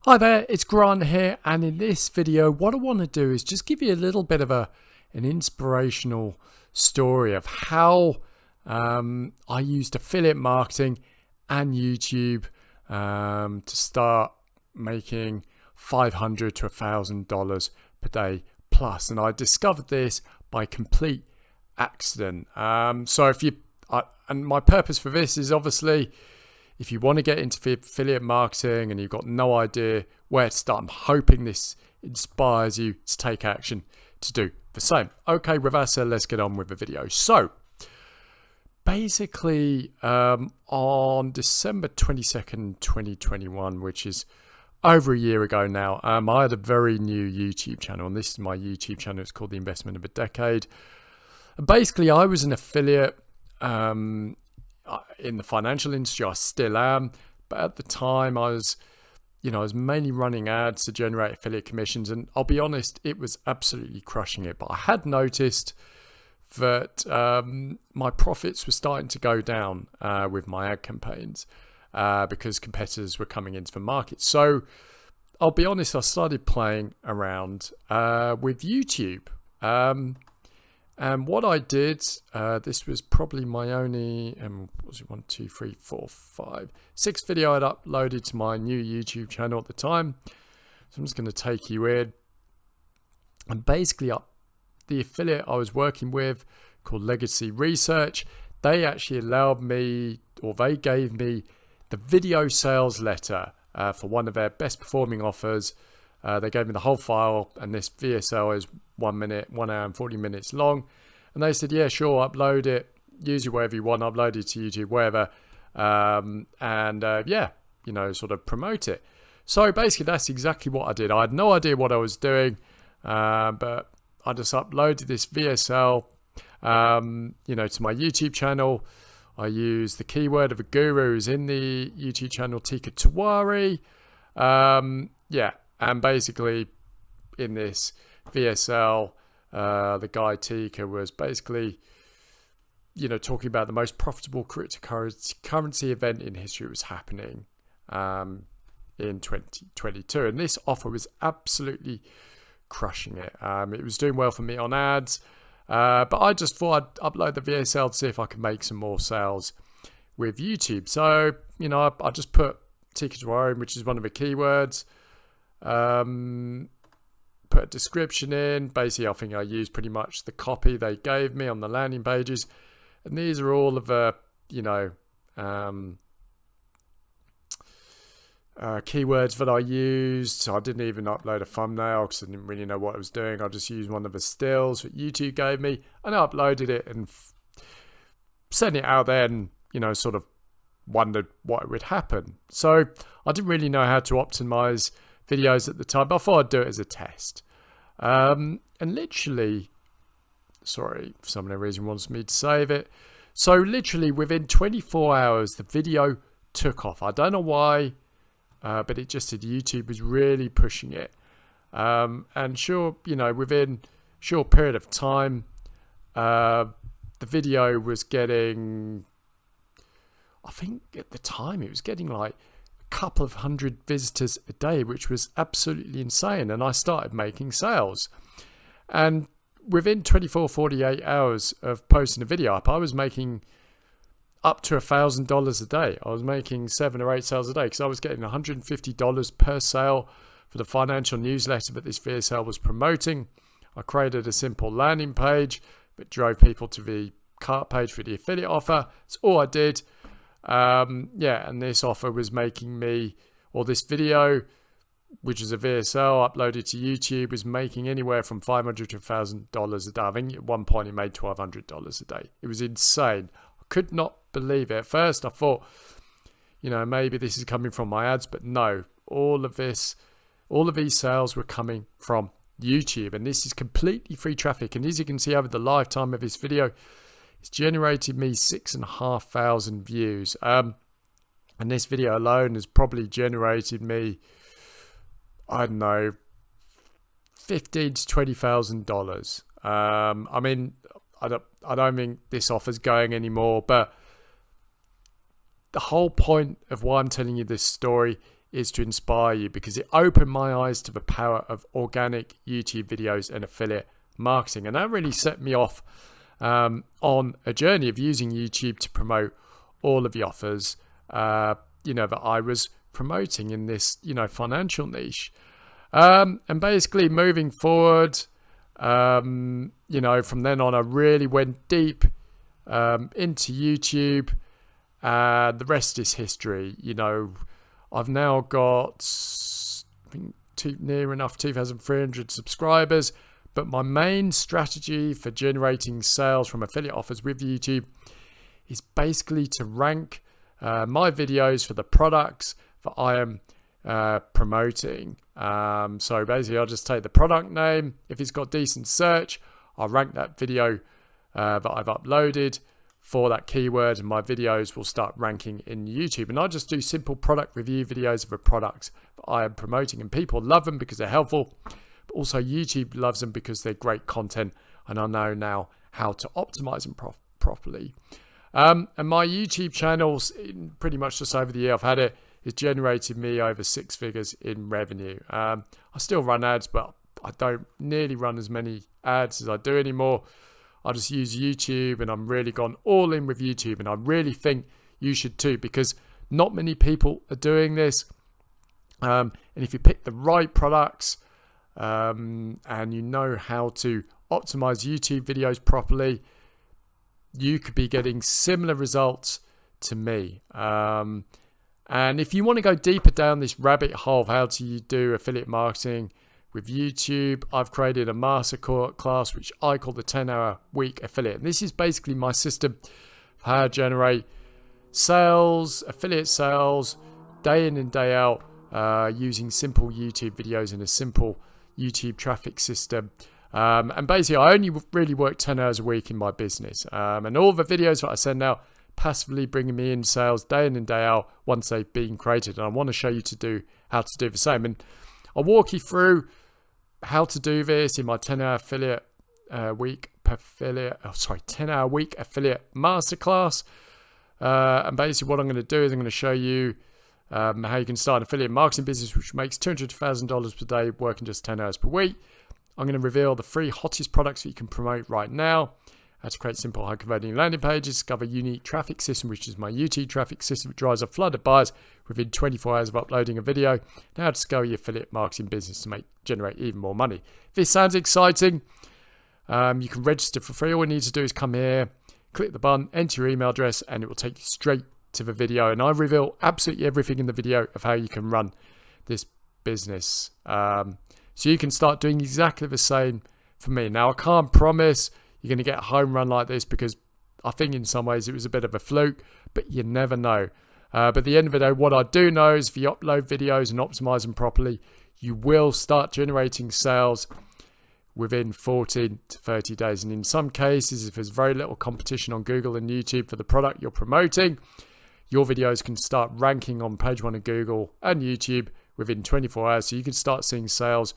Hi there, it's Grant here, and in this video what I want to do is just give you a little bit of an inspirational story of how I used affiliate marketing and YouTube to start making $500 to $1,000 per day plus, and I discovered this by complete accident. And my purpose for this is obviously, if you want to get into affiliate marketing and you've got no idea where to start, I'm hoping this inspires you to take action to do the same. Okay, with that said, let's get on with the video. So basically, on December 22nd, 2021, which is over a year ago now, I had a very new YouTube channel, and this is my YouTube channel. It's called The Investment of a Decade. Basically, I was an affiliate in the financial industry. I still am, but at the time I was mainly running ads to generate affiliate commissions, and I'll be honest, it was absolutely crushing it. But I had noticed that my profits were starting to go down with my ad campaigns because competitors were coming into the market. So I'll be honest, I started playing around with YouTube. And what I did, this was probably my only, was it 1, 2, 3, 4, 5, 6 video I'd uploaded to my new YouTube channel at the time. So I'm just going to take you in. And basically, the affiliate I was working with, called Legacy Research, they actually allowed me, or they gave me the video sales letter for one of their best performing offers. They gave me the whole file, and this VSL is 1 hour and 40 minutes long. And they said, yeah, sure, upload it, use it wherever you want, upload it to YouTube, wherever. Sort of promote it. So basically, that's exactly what I did. I had no idea what I was doing, but I just uploaded this VSL, to my YouTube channel. I used the keyword of a guru who's in the YouTube channel, Tika Tiwari. And basically, in this VSL, the guy Tika was basically, talking about the most profitable cryptocurrency event in history was happening in 2022. And this offer was absolutely crushing it. It was doing well for me on ads. But I just thought I'd upload the VSL to see if I could make some more sales with YouTube. So, I just put Tika Tiwari, which is one of the keywords. Put a description in. Basically, I think I used pretty much the copy they gave me on the landing pages, and these are all of the keywords that I used. So I didn't even upload a thumbnail because I didn't really know what I was doing. I just used one of the stills that YouTube gave me, and I uploaded it and sent it out there, and sort of wondered what would happen. So I didn't really know how to optimize videos at the time, but I thought I'd do it as a test. And literally, sorry, for some reason wants me to save it. So literally within 24 hours, the video took off. I don't know why, but it just said YouTube was really pushing it. And sure, within a short period of time, the video was getting, I think at the time it was getting like couple of hundred visitors a day, which was absolutely insane. And I started making sales, and within 48 hours of posting a video up, I was making up to $1,000 a day. I was making 7 or 8 sales a day because I was getting $150 per sale for the financial newsletter that this VSL was promoting. I created a simple landing page that drove people to the cart page for the affiliate offer. That's all I did. And this offer was making me, or this video, which is a VSL uploaded to YouTube, was making anywhere from $500 to $1,000 a day. I think at one point it made $1,200 a day. It was insane. I could not believe it. At first I thought, maybe this is coming from my ads, but no, all of these sales were coming from YouTube, and this is completely free traffic. And as you can see, over the lifetime of this video, it's generated me 6,500 views. And this video alone has probably generated me, I don't know, $15,000 to $20,000. I don't think this offer's going anymore, but the whole point of why I'm telling you this story is to inspire you, because it opened my eyes to the power of organic YouTube videos and affiliate marketing. And that really set me off on a journey of using YouTube to promote all of the offers, that I was promoting in this, financial niche. And basically moving forward, from then on, I really went deep into YouTube. The rest is history. I've now got, I think, near enough 2,300 subscribers. But my main strategy for generating sales from affiliate offers with YouTube is basically to rank my videos for the products that I am promoting. So basically, I'll just take the product name. If it's got decent search, I'll rank that video that I've uploaded for that keyword, and my videos will start ranking in YouTube. And I just do simple product review videos of a product that I am promoting, and people love them because they're helpful. But also YouTube loves them because they're great content, and I know now how to optimize them properly. And my YouTube channels, pretty much just over the year I've had it, has generated me over 6 figures in revenue. I still run ads, but I don't nearly run as many ads as I do anymore. I just use YouTube, and I'm really gone all in with YouTube, and I really think you should too, because not many people are doing this. And if you pick the right products, and you know how to optimize YouTube videos properly, you could be getting similar results to me. And if you want to go deeper down this rabbit hole of how to do affiliate marketing with YouTube, I've created a master class which I call the 10-hour week affiliate. And this is basically my system for how to generate sales, affiliate sales, day in and day out, using simple YouTube videos and a simple YouTube traffic system. And basically, I only really work 10 hours a week in my business. And all the videos that I send out passively bringing me in sales day in and day out once they've been created. And I want to show you how to do the same. And I'll walk you through how to do this in my 10-hour week affiliate masterclass. And basically what I'm going to do is I'm going to show you how you can start an affiliate marketing business which makes $200,000 per day working just 10 hours per week. I'm going to reveal the 3 hottest products that you can promote right now, how to create simple high converting landing pages, discover a unique traffic system, which is my YouTube traffic system, which drives a flood of buyers within 24 hours of uploading a video, and how to scale your affiliate marketing business to generate even more money. If this sounds exciting, you can register for free. All you need to do is come here, click the button, enter your email address, and it will take you straight to the video. And I reveal absolutely everything in the video of how you can run this business. So you can start doing exactly the same for me. Now, I can't promise you're going to get a home run like this, because I think in some ways it was a bit of a fluke, but you never know. But at the end of the day, what I do know is if you upload videos and optimize them properly, you will start generating sales within 14 to 30 days. And in some cases, if there's very little competition on Google and YouTube for the product you're promoting, your videos can start ranking on page 1 of Google and YouTube within 24 hours. So you can start seeing sales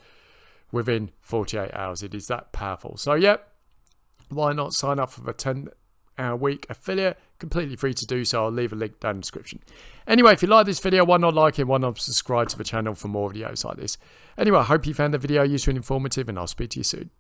within 48 hours. It is that powerful. So yeah, why not sign up for the 10-hour week affiliate? Completely free to do so. I'll leave a link down in the description. Anyway, if you like this video, why not like it? Why not subscribe to the channel for more videos like this? Anyway, I hope you found the video useful and informative, and I'll speak to you soon.